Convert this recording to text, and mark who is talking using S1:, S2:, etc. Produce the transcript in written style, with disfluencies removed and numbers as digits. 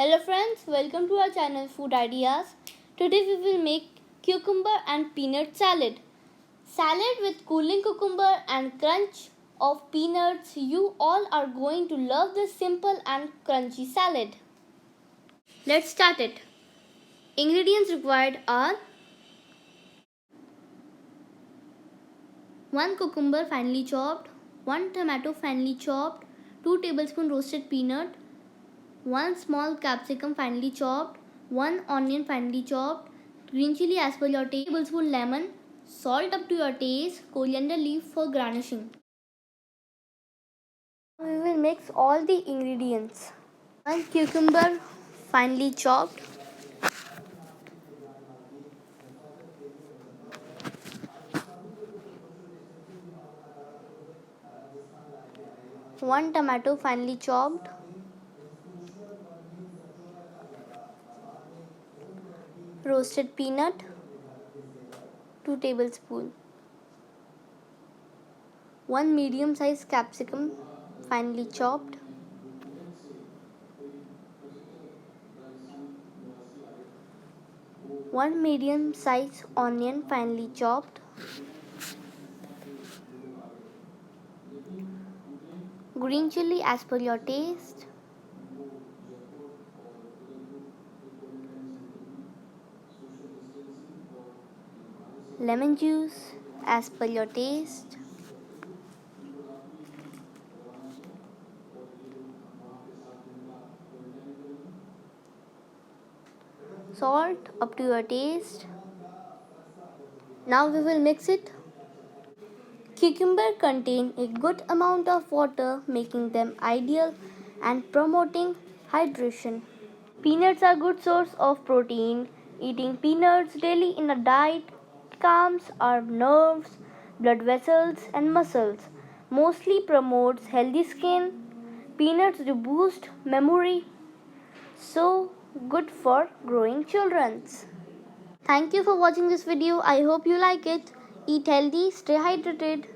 S1: Hello friends, welcome to our channel Food Ideas. Today we will make cucumber and peanut salad. Salad with cooling cucumber and crunch of peanuts. You all are going to love this simple and crunchy salad. Let's start it. Ingredients required are 1 cucumber finely chopped, 1 tomato finely chopped, 2 tablespoons roasted peanut, 1 small capsicum finely chopped, 1 onion finely chopped, green chili as per your taste, tablespoon lemon, salt up to your taste, coriander leaf for garnishing. We will mix all the ingredients. 1 cucumber finely chopped, 1 tomato finely chopped, 1 roasted peanut, 2 tablespoons, 1 medium sized capsicum finely chopped, 1 medium sized onion finely chopped, green chili as per your taste, lemon juice as per your taste, salt up to your taste. Now we will mix it. Cucumber contain a good amount of water, making them ideal and promoting hydration. Peanuts are good source of protein. Eating peanuts daily in a diet calms our nerves, blood vessels and muscles. Mostly promotes healthy skin. Peanuts do boost memory. So good for growing children. Thank you for watching this video. I hope you like it. Eat healthy, stay hydrated.